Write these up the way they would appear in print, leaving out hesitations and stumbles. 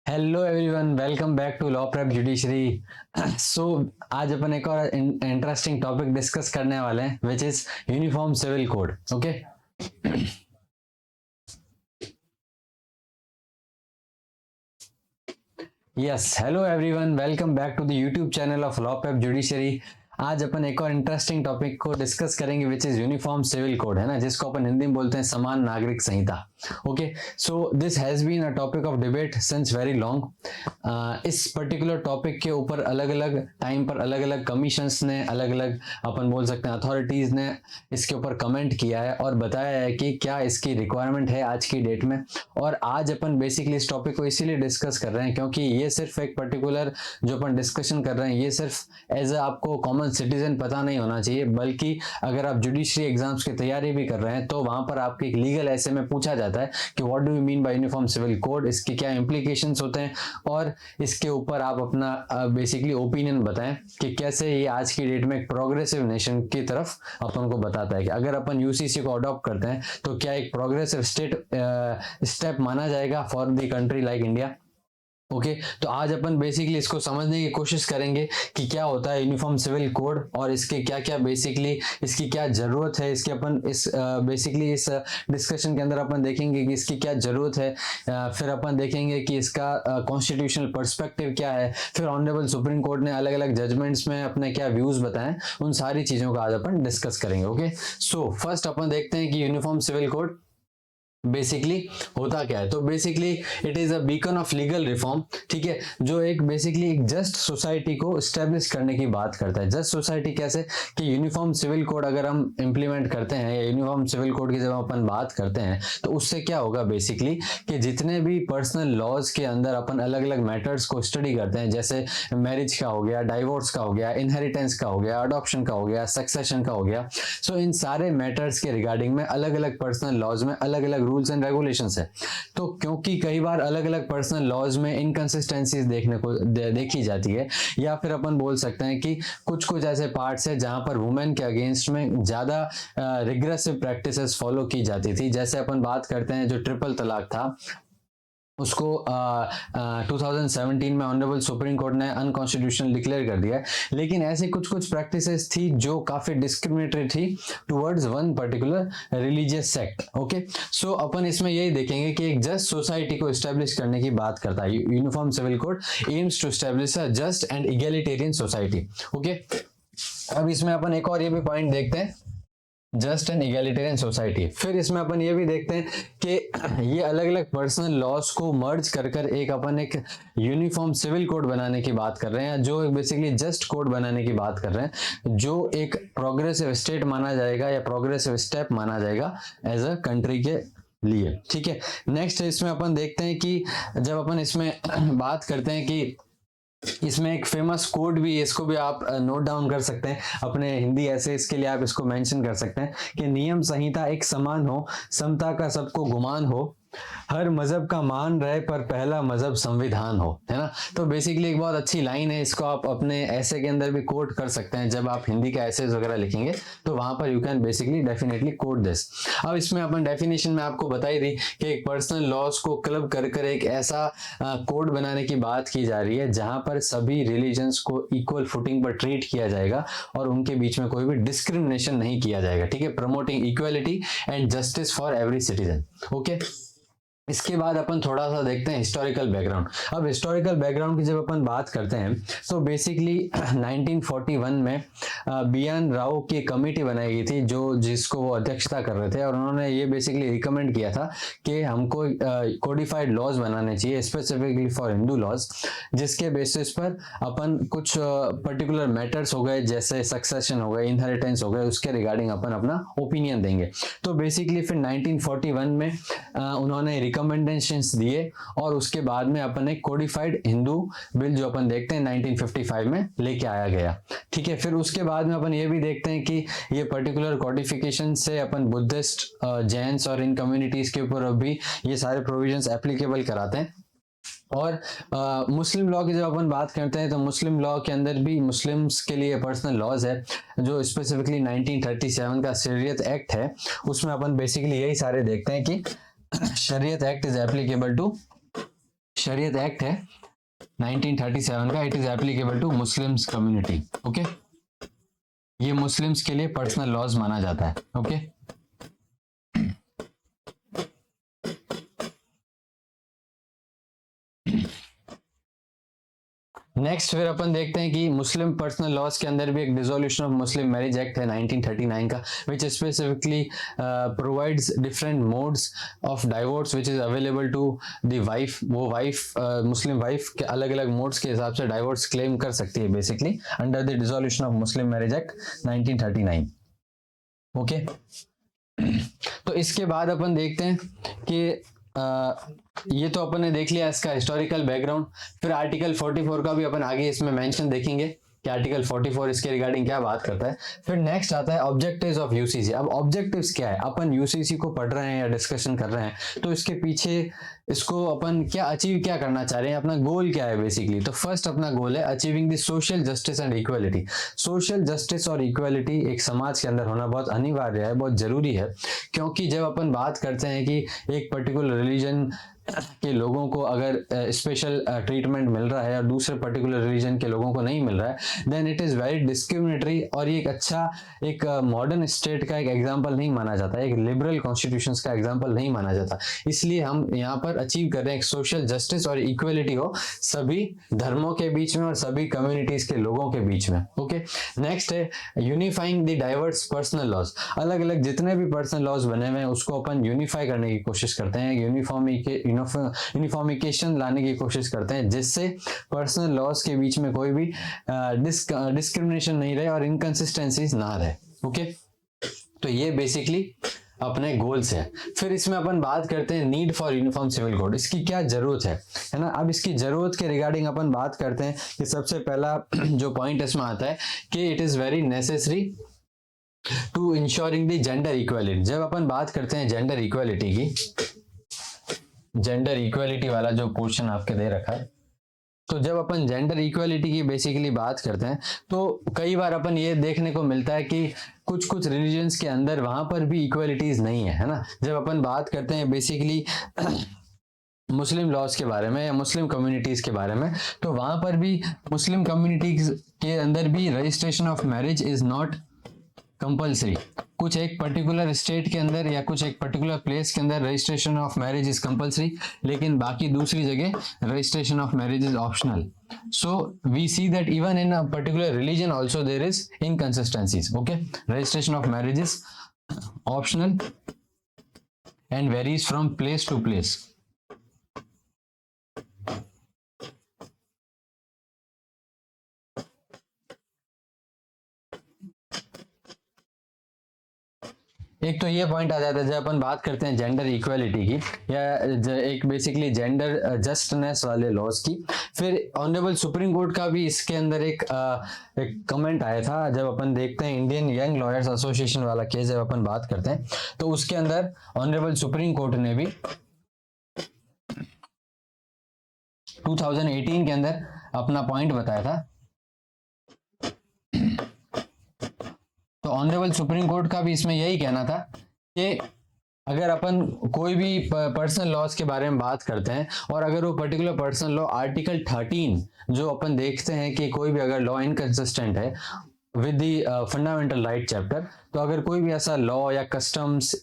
Hello everyone, welcome back to law prep judiciary. So आज अपन एक और इंटरेस्टिंग टॉपिक डिस्कस करने वाले हैं which is uniform civil code. Okay, yes, hello everyone, welcome back to the YouTube channel of law prep judiciary. आज अपन एक और इंटरेस्टिंग टॉपिक को डिस्कस करेंगे which is uniform civil code, है ना, जिसको अपन हिंदी में बोलते हैं समान नागरिक संहिता। Okay, so this has been a topic of debate since very long. इस पर्टिकुलर टॉपिक के ऊपर अलग अलग टाइम पर अलग अलग कमीशंस ने, अलग अलग अपन बोल सकते हैं अथॉरिटीज ने इसके ऊपर कमेंट किया है और बताया है कि क्या इसकी रिक्वायरमेंट है आज की डेट में। और आज अपन बेसिकली इस टॉपिक को इसीलिए डिस्कस कर रहे हैं क्योंकि ये सिर्फ एक पर्टिकुलर जो अपन डिस्कशन कर रहे हैं ये सिर्फ एज आपको कॉमन सिटीजन पता नहीं होना चाहिए, बल्कि अगर आप जुडिशरी एग्जाम्स की तैयारी भी कर रहे हैं तो वहां पर आपके एक लीगल ऐसे में पूछा जाता है कि what do you mean by uniform civil code, इसके क्या इंप्लीकेशंस होते हैं और इसके ऊपर आप अपना बेसिकली ओपिनियन बताएं कि कैसे ये आज की डेट में एक प्रोग्रेसिव नेशन की तरफ अपन को बताता है कि अगर अपन यूसीसी को अडॉप्ट करते हैं तो क्या एक प्रोग्रेसिव स्टेप माना जाएगा for the country like India. Okay, तो आज अपन बेसिकली इसको समझने की कोशिश करेंगे कि क्या होता है यूनिफॉर्म सिविल कोड और इसके क्या क्या बेसिकली इसकी क्या जरूरत है। इसके अपन इस बेसिकली इस डिस्कशन के अंदर अपन देखेंगे कि इसकी क्या जरूरत है। फिर अपन देखेंगे कि इसका कॉन्स्टिट्यूशनल पर्सपेक्टिव क्या है। फिर ऑनरेबल सुप्रीम कोर्ट ने अलग अलग जजमेंट्स में अपने क्या व्यूज बताएं, उन सारी चीजों का आज अपन डिस्कस करेंगे। ओके, सो फर्स्ट अपन देखते हैं कि यूनिफॉर्म सिविल कोड बेसिकली होता क्या है। तो basically it is a beacon of legal reform, ठीक है, जो एक बेसिकली एक जस्ट सोसाइटी को स्टेब्लिश करने की बात करता है। जस्ट सोसाइटी कैसे कि यूनिफॉर्म सिविल कोड अगर हम इंप्लीमेंट करते हैं या यूनिफॉर्म सिविल कोड की जब अपन बात करते हैं तो उससे क्या होगा बेसिकली कि जितने भी पर्सनल लॉज के अंदर अपन अलग अलग मैटर्स को स्टडी करते हैं, जैसे मैरिज का हो गया, डाइवोर्स का हो गया, इनहेरिटेंस का हो गया, अडॉप्शन का हो गया, सक्सेशन का हो गया, सो इन सारे मैटर्स के रिगार्डिंग में अलग अलग पर्सनल लॉज में अलग अलग रूल्स एंड रेगुलेशंस है। तो क्योंकि कई बार अलग अलग पर्सनल लॉज में इनकंसिस्टेंसीज देखने को देखी जाती है, या फिर अपन बोल सकते हैं कि कुछ कुछ ऐसे पार्ट्स है जहां पर वुमेन के अगेंस्ट में ज्यादा रिग्रेसिव प्रैक्टिसेस फॉलो की जाती थी। जैसे अपन बात करते हैं जो ट्रिपल तलाक था उसको 2017 में ऑनरेबल सुप्रीम कोर्ट ने अनकॉन्स्टिट्यूशनल डिक्लेयर कर दिया है। लेकिन ऐसे कुछ कुछ प्रैक्टिसेस थी जो काफी डिस्क्रिमिनेटरी थी towards one particular religious sect. Okay, so अपन इसमें यही देखेंगे कि एक जस्ट सोसाइटी को एस्टेब्लिश करने की बात करता है। Uniform civil code aims to establish a just and egalitarian society. Okay, अब इसमें अपन एक और ये भी पॉइंट देखते हैं, जस्ट एंड इगैलिटेरियन सोसाइटी। फिर इसमें अपन ये भी देखते हैं कि ये अलग अलग पर्सनल लॉस को मर्ज कर कर एक अपन एक यूनिफॉर्म सिविल कोड बनाने की बात कर रहे हैं, जो एक बेसिकली जस्ट कोड बनाने की बात कर रहे हैं, जो एक प्रोग्रेसिव स्टेट माना जाएगा या प्रोग्रेसिव स्टेप माना जाएगा एज अ कंट्री के लिए। ठीक है, नेक्स्ट इसमें अपन देखते हैं कि जब अपन इसमें बात करते हैं कि इसमें एक फेमस कोड भी है, इसको भी आप नोट डाउन कर सकते हैं अपने हिंदी ऐसे, इसके लिए आप इसको मेंशन कर सकते हैं कि नियम संहिता एक समान हो, समता का सबको गुमान हो, हर मजहब का मान रहे पर पहला मजहब संविधान हो, है ना। तो बेसिकली एक बहुत अच्छी लाइन है, इसको आप अपने ऐसे के अंदर भी कोट कर सकते हैं। जब आप हिंदी का ऐसेज वगैरह लिखेंगे तो वहां पर you can basically definitely quote this. अब इसमें अपन डेफिनेशन में आपको बताई दी कि एक पर्सनल लॉस को क्लब कर कर एक ऐसा कोड बनाने की बात की जा रही है जहां पर सभी रिलीजन्स को इक्वल फुटिंग पर ट्रीट किया जाएगा और उनके बीच में कोई भी डिस्क्रिमिनेशन नहीं किया जाएगा। ठीक है, promoting equality and justice for every citizen. Okay, इसके बाद अपन थोड़ा सा देखते हैं हिस्टोरिकल बैकग्राउंड। अब हिस्टोरिकल बैकग्राउंड की जब अपन बात करते हैं तो बेसिकली 1941 में बी.एन. राव की कमेटी बनाई गई थी जो जिसको वो अध्यक्षता कर रहे थे, और उन्होंने ये बेसिकली रिकमेंड किया था कि हमको कोडिफाइड लॉज बनाने चाहिए स्पेसिफिकली फॉर हिंदू लॉज, जिसके बेसिस पर अपन कुछ पर्टिकुलर मैटर्स हो गए जैसे सक्सेशन हो गए, इनहेरिटेंस हो गए, उसके रिगार्डिंग अपन अपना ओपिनियन देंगे। तो बेसिकली फिर 1941 में उन्होंने रिकमेंडेशंस दिए और उसके बाद में अपन एक कोडिफाइड हिंदू बिल जो अपन देखते हैं 1955 में लेके आया गया। ठीक है, फिर उसके बाद में अपन ये भी देखते हैं कि ये पर्टिकुलर कोडिफिकेशन से अपन बुद्धिस्ट, जैन्स और इन कम्युनिटीज के ऊपर भी ये सारे प्रोविजंस एप्लीकेबल कराते हैं। और मुस्लिम लॉ की जब अपन बात करते हैं तो मुस्लिम लॉ के अंदर भी मुस्लिम्स के लिए पर्सनल लॉज है जो स्पेसिफिकली 1937 का शरीयत एक्ट है, उसमें अपन बेसिकली यही सारे देखते हैं कि Shariat act is applicable to Shariat act है 1937 का, it is applicable to Muslims community. Okay, ये मुस्लिम्स के लिए पर्सनल लॉज माना जाता है। ओके, नेक्स्ट फिर अपन देखते हैं कि मुस्लिम पर्सनल लॉज के अंदर भी एक dissolution of Muslim marriage act है 1939 का, which specifically provides different modes of divorce which is available to the wife. वो वाइफ मुस्लिम वाइफ के अलग अलग मोड्स के हिसाब से डाइवोर्स क्लेम कर सकती है basically under the dissolution of Muslim marriage act 1939। Okay, तो इसके बाद अपन देखते हैं कि ये तो अपन ने देख लिया इसका हिस्टोरिकल बैकग्राउंड। फिर आर्टिकल 44 का भी अपन आगे इसमें मेंशन देखेंगे कि आर्टिकल 44 इसके रिगार्डिंग क्या बात करता है। फिर नेक्स्ट आता है ऑब्जेक्टिव्स ऑफ यूसीसी। अब ऑब्जेक्टिव्स क्या है, अपन यूसीसी को पढ़ रहे हैं या डिस्कशन कर रहे हैं तो इसके पीछे इसको अपन क्या अचीव क्या करना चाह रहे हैं, अपना गोल क्या है बेसिकली। तो फर्स्ट अपना गोल है achieving the social justice and equality. Social justice और इक्वालिटी एक समाज के अंदर होना बहुत अनिवार्य है, बहुत जरूरी है, क्योंकि जब अपन बात करते हैं कि एक पर्टिकुलर रिलीजन के लोगों को अगर स्पेशल ट्रीटमेंट मिल रहा है और दूसरे पर्टिकुलर रिलीजन के लोगों को नहीं मिल रहा है, then it is very discriminatory और ये एक अच्छा एक मॉडर्न स्टेट का एक एग्जांपल नहीं माना जाता, एक लिबरल कॉन्स्टिट्यूशंस का एग्जांपल नहीं माना जाता। इसलिए हम यहाँ पर अचीव कर रहे हैं सोशल जस्टिस और इक्वलिटी हो सभी धर्मों के बीच में और सभी कम्युनिटीज के लोगों के बीच में। ओके, नेक्स्ट है unifying the diverse personal laws. अलग अलग जितने भी पर्सनल लॉज बने हुए हैं उसको अपन यूनिफाई करने की कोशिश करते हैं, यूनिफॉर्मिकेशन लाने की कोशिश करते हैं, जिससे पर्सनल लॉज के बीच में कोई भी डिस्क्रिमिनेशन नहीं रहे और इनकंसिस्टेंसीज ना रहे। ओके, तो ये बेसिकली अपने गोल्स है। फिर इसमें अपन बात करते हैं need for uniform civil code, इसकी क्या जरूरत है ना। अब इसकी जरूरत के रिगार्डिंग अपन बात करते हैं कि सबसे पहला जो पॉइंट इसमें आता है कि it is very necessary to insuring the gender equality. जब अपन बात करते हैं जेंडर इक्वालिटी की, जेंडर इक्वालिटी वाला जो पोर्शन आपके दे रखा है, तो जब अपन जेंडर इक्वालिटी की बेसिकली बात करते हैं तो कई बार अपन ये देखने को मिलता है कि कुछ कुछ रिलीजन्स के अंदर वहां पर भी इक्वालिटीज नहीं है ना। जब अपन बात करते हैं बेसिकली मुस्लिम लॉज के बारे में या मुस्लिम कम्युनिटीज के बारे में, तो वहां पर भी मुस्लिम कम्युनिटीज के अंदर भी registration of marriage is not compulsory. कुछ एक पर्टिकुलर स्टेट के अंदर या कुछ एक पर्टिकुलर प्लेस के अंदर registration of marriage is compulsory, लेकिन बाकी दूसरी जगह registration of marriage is optional. So we see that even in a particular religion also there is inconsistencies. Okay, registration of marriage is optional and varies from place to place. एक तो ये point आ जाता है जब अपन बात करते हैं जेंडर इक्वालिटी की या एक बेसिकली जेंडर जस्टनेस वाले लॉज की। फिर ऑनरेबल सुप्रीम कोर्ट का भी इसके अंदर एक कमेंट आया था। जब अपन देखते हैं इंडियन यंग लॉयर्स एसोसिएशन वाला केस जब अपन बात करते हैं तो उसके अंदर ऑनरेबल सुप्रीम कोर्ट ने भी 2018 के अंदर अपना पॉइंट बताया था। तो ऑनरेबल सुप्रीम कोर्ट का भी इसमें यही कहना था कि अगर अपन कोई भी पर्सनल लॉज के बारे में बात करते हैं और अगर वो पर्टिकुलर पर्सनल लॉ आर्टिकल 13 जो अपन देखते हैं कि कोई भी अगर लॉ इनकंसिस्टेंट है with the fundamental right chapter, तो अगर कोई भी ऐसा लॉ या कस्टम्स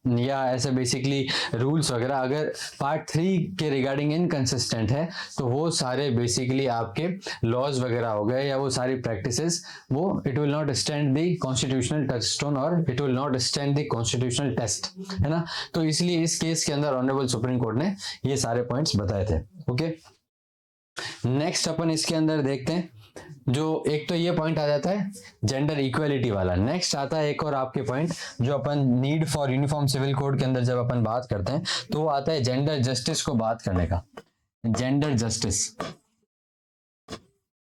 या ऐसे बेसिकली रूल्स वगैरह अगर पार्ट 3 के रिगार्डिंग इनकंसिस्टेंट है तो वो सारे बेसिकली आपके लॉज वगैरह हो गए या वो सारी प्रैक्टिसेस वो it will not stand the constitutional touchstone और it will not stand the constitutional test, है ना। तो इसलिए इस केस के अंदर ऑनरेबल सुप्रीम कोर्ट ने ये सारे पॉइंट्स बताए थे। ओके, नेक्स्ट अपन इसके अंदर देखते हैं जो एक तो ये पॉइंट आ जाता है जेंडर इक्वालिटी वाला। नेक्स्ट आता है एक और आपके पॉइंट जो अपन need for uniform civil code के अंदर जब अपन बात करते हैं तो वो आता है जेंडर जस्टिस को बात करने का। Gender justice,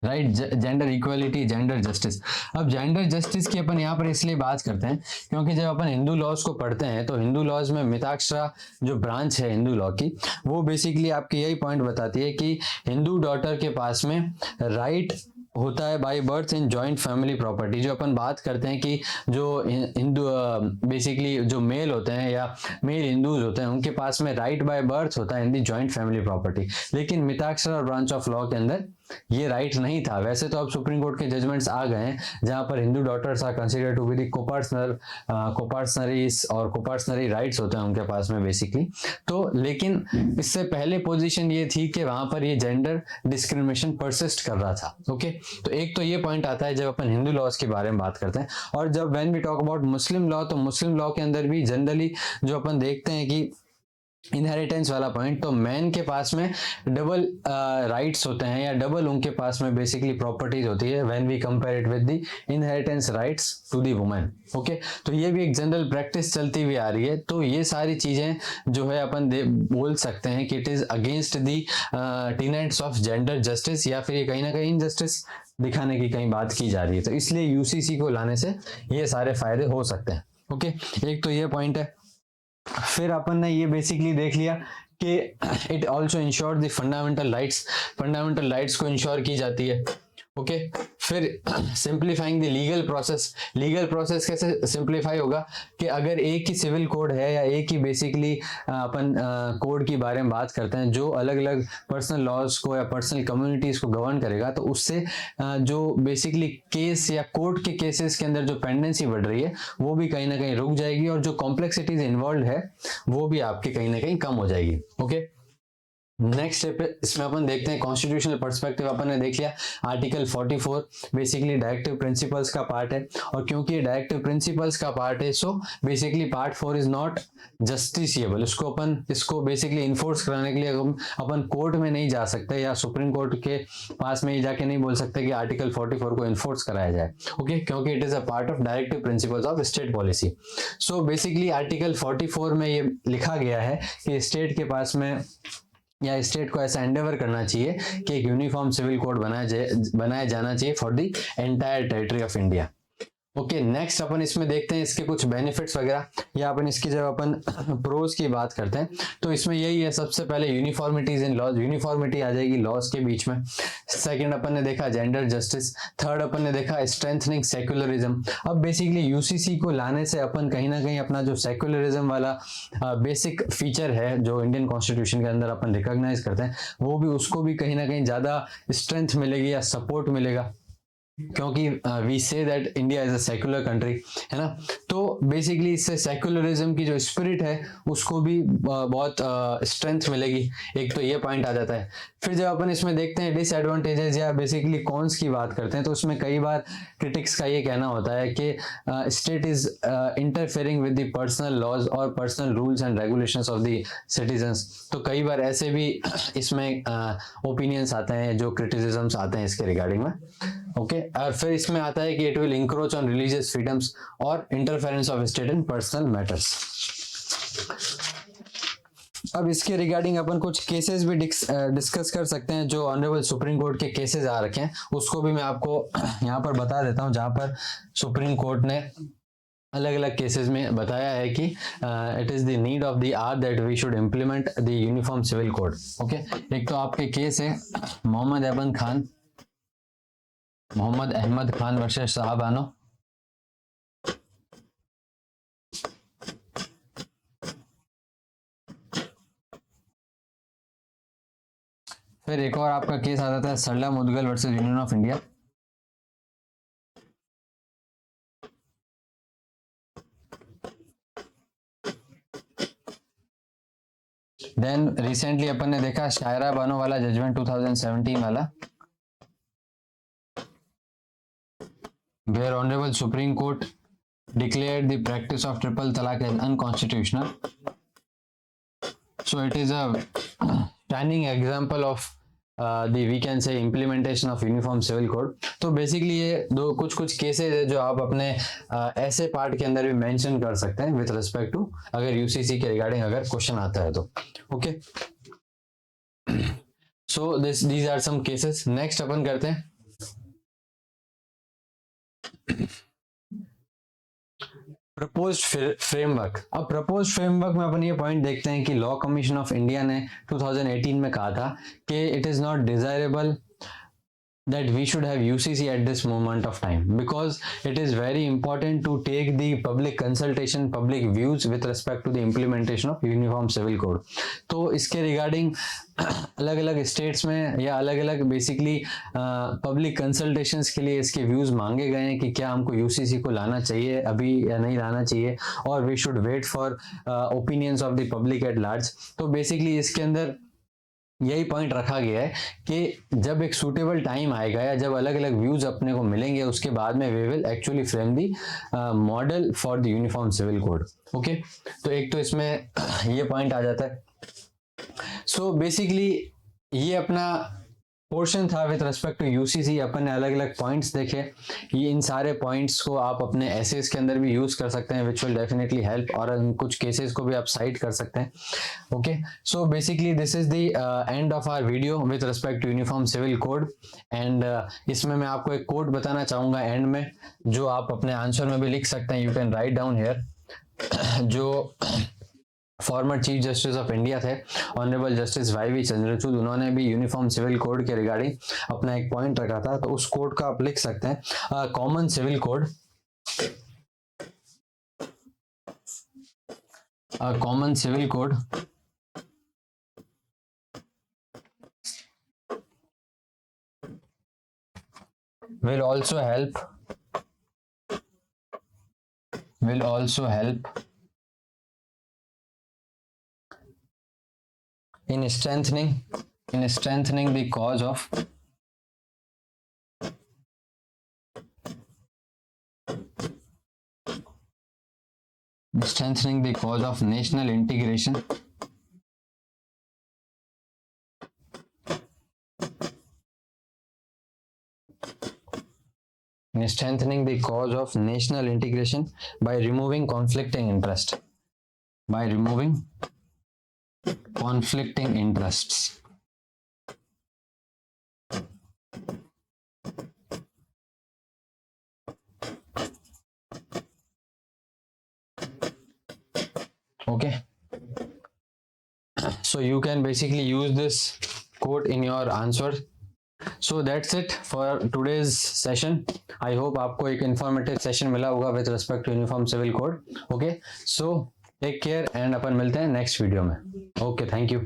right, gender equality, gender justice. अब जेंडर जस्टिस की अपन यहाँ पर इसलिए बात करते हैं क्योंकि जब अपन हिंदू लॉज को पढ़ते हैं तो हिंदू लॉज में मिताक्षरा जो ब्रांच है हिंदू लॉ की वो बेसिकली आपके यही पॉइंट बताती है कि हिंदू डॉटर के पास में राइट होता है by birth in joint family property. जो अपन बात करते हैं कि जो हिंदू बेसिकली जो मेल होते हैं या मेल हिंदूज होते हैं उनके पास में राइट बाय बर्थ होता है इन दी जॉइंट फैमिली प्रॉपर्टी, लेकिन मिताक्षर और ब्रांच ऑफ लॉ के अंदर ये राइट नहीं था। वैसे तो अब सुप्रीम कोर्ट के जजमेंट्स आ गए हैं जहां पर Hindu daughters are considered to be the coparceners और कोपार्सनरी राइट्स होते हैं उनके पास में बेसिकली। तो लेकिन इससे पहले पोजीशन ये थी कि वहां पर ये जेंडर डिस्क्रिमिनेशन परसिस्ट कर रहा था। ओके, तो एक तो ये पॉइंट आता है जब अपन हिंदू लॉज के बारे में बात करते हैं। और जब when we talk about Muslim law, तो मुस्लिम लॉ के अंदर भी जनरली जो अपन देखते हैं कि इनहेरिटेंस वाला पॉइंट, तो मैन के पास में डबल राइट्स होते हैं या डबल उनके पास में बेसिकली प्रॉपर्टीज होती है when we compare it with the inheritance rights to the women. Okay, तो ये भी एक जनरल प्रैक्टिस चलती हुई आ रही है। तो ये सारी चीजें जो है अपन बोल सकते हैं कि it is against the tenets of gender justice, या फिर ये कहीं ना कहीं इनजस्टिस दिखाने की कहीं बात की जा रही है। तो इसलिए यूसीसी को लाने से ये सारे फायदे हो सकते हैं। ओके, एक तो ये पॉइंट है। फिर अपन ने ये बेसिकली देख लिया कि it also ensure the fundamental rights को इंश्योर की जाती है। ओके, फिर सिंप्लीफाइंग द लीगल प्रोसेस कैसे सिंप्लीफाई होगा कि अगर एक ही सिविल कोड है या एक ही बेसिकली अपन कोड की बारे में बात करते हैं जो अलग अलग पर्सनल लॉज को या पर्सनल कम्युनिटीज को गवर्न करेगा, तो उससे जो बेसिकली केस या कोर्ट के केसेस के अंदर जो पेंडेंसी बढ़ रही है वो भी कहीं ना कहीं रुक जाएगी और जो कॉम्प्लेक्सिटीज इन्वॉल्व है वो भी आपकी कहीं ना कहीं कम हो जाएगी। ओके, नेक्स्ट स्टेप इसमें अपन देखते हैं कॉन्स्टिट्यूशनल पर्सपेक्टिव। अपन ने देख लिया आर्टिकल 44 बेसिकली डायरेक्टिव प्रिंसिपल्स का पार्ट है, और क्योंकि ये डायरेक्टिव प्रिंसिपल्स का पार्ट है so basically part 4 is not justiciable. इसको बेसिकली इन्फोर्स कराने के लिए अपन कोर्ट में नहीं जा सकते या सुप्रीम कोर्ट के पास में जाके नहीं बोल सकते कि आर्टिकल 44 को इन्फोर्स कराया जाए। ओके, क्योंकि it is a part of directive principles of state policy. So basically article 44 में ये लिखा गया है कि स्टेट के पास में या स्टेट को ऐसा एंडेवर करना चाहिए कि एक यूनिफॉर्म सिविल कोड बनाया जाना चाहिए for the entire territory of India. Okay, next अपन इसमें देखते हैं इसके कुछ बेनिफिट्स वगैरह, या अपन इसकी जब अपन प्रोज की बात करते हैं तो इसमें यही है। सबसे पहले यूनिफॉर्मिटीज इन लॉज, यूनिफॉर्मिटी आ जाएगी लॉज के बीच में। सेकंड अपन ने देखा जेंडर जस्टिस। थर्ड अपन ने देखा स्ट्रेंथनिंग सेक्युलरिज्म। अब बेसिकली यूसीसी को लाने से अपन कहीं ना कहीं अपना जो सेक्युलरिज्म वाला बेसिक फीचर है जो इंडियन कॉन्स्टिट्यूशन के अंदर अपन रिकॉग्नाइज करते हैं वो भी, उसको भी कहीं ना कहीं ज्यादा स्ट्रेंथ मिलेगी या सपोर्ट मिलेगा, क्योंकि we say that India is a secular country, है ना। तो बेसिकली इससे सेक्युलरिज्म की जो स्पिरिट है उसको भी बहुत स्ट्रेंथ मिलेगी। एक तो ये पॉइंट आ जाता है। फिर जब अपन इसमें देखते हैं डिसएडवांटेजेस या बेसिकली कॉन्स की बात करते हैं तो उसमें कई बार क्रिटिक्स का ये कहना होता है कि state is interfering with the personal laws और personal rules and regulations of the citizens. तो कई बार ऐसे भी इसमें ओपिनियंस आते हैं, जो क्रिटिसिज्म्स आते हैं इसके रिगार्डिंग में। ओके, और फिर इसमें आता है कि it will encroach on religious freedoms और interference of state in personal matters. अब इसके रिगार्डिंग अपन कुछ केसेस भी डिस्कस कर सकते हैं। जो ऑनरेबल सुप्रीम कोर्ट के केसेस आ रखे हैं उसको भी मैं आपको यहाँ पर बता देता हूँ, जहां पर सुप्रीम कोर्ट ने अलग अलग केसेस में बताया है कि it is the need of the hour that we should implement the uniform civil code. Okay, एक तो आपके केस है मोहम्मद अहमद खान वर्सेस साहबानो। फिर एक और आपका केस आ जाता है Sarla Mudgal versus Union of India. Then recently अपन ने देखा शायरा बानो वाला जजमेंट 2017 वाला, where Honorable Supreme Court declared the practice of triple talaq as unconstitutional. So it is a shining example of the we can say implementation of uniform civil code. तो basically ये दो कुछ cases है जो आप अपने ऐसे पार्ट के अंदर भी मेंशन कर सकते हैं विद रिस्पेक्ट टू अगर यूसीसी के रिगार्डिंग अगर क्वेश्चन आता है तो। Okay, so these are some cases. Next अपन करते हैं प्रपोज्ड फ्रेमवर्क। अब प्रपोज्ड फ्रेमवर्क में अपन ये पॉइंट देखते हैं कि लॉ कमीशन ऑफ इंडिया ने 2018 में कहा था कि it is not desirable that we should have UCC at this moment of time, because it is very important to take the public consultation, public views with respect to the implementation of uniform civil code. तो इसके regarding अलग अलग states में या अलग अलग basically public consultations के लिए इसके व्यूज मांगे गए हैं कि क्या हमको यूसीसी को लाना चाहिए अभी या नहीं लाना चाहिए, और we should wait for opinions of the public at large. तो बेसिकली इसके अंदर यही पॉइंट रखा गया है कि जब एक सूटेबल टाइम आएगा या जब अलग अलग व्यूज अपने को मिलेंगे, उसके बाद में we will actually frame the model for the uniform civil code. Okay, तो एक तो इसमें ये पॉइंट आ जाता है। सो बेसिकली ये अपना पोर्शन था विद रिस्पेक्ट टू यूसीसी। अपन ने अलग अलग पॉइंट्स देखे, ये इन सारे पॉइंट्स को आप अपने एसेस के अंदर भी यूज कर सकते हैं, विच विल डेफिनेटली हेल्प, और कुछ केसेस को भी आप साइट कर सकते हैं। Okay, so basically this is the end of our video with respect to uniform civil code. And इसमें मैं आपको एक कोड बताना चाहूंगा एंड में, जो आप अपने आंसर में भी लिख सकते हैं। You can write down here. जो former chief justice of India थे, ऑनरेबल जस्टिस वाई.वी. चंद्रचूड़, उन्होंने भी यूनिफॉर्म सिविल कोड के रिगार्डिंग अपना एक पॉइंट रखा था। तो उस कोड का आप लिख सकते हैं, common civil code, common civil code will also help in strengthening the cause of national integration by removing conflicting interests. Okay, so you can basically use this code in your answer. So that's it for today's session. I hope आपको एक informative session मिला होगा with respect to uniform civil code. Okay, so take care and अपन मिलते हैं next video में. Okay, thank you.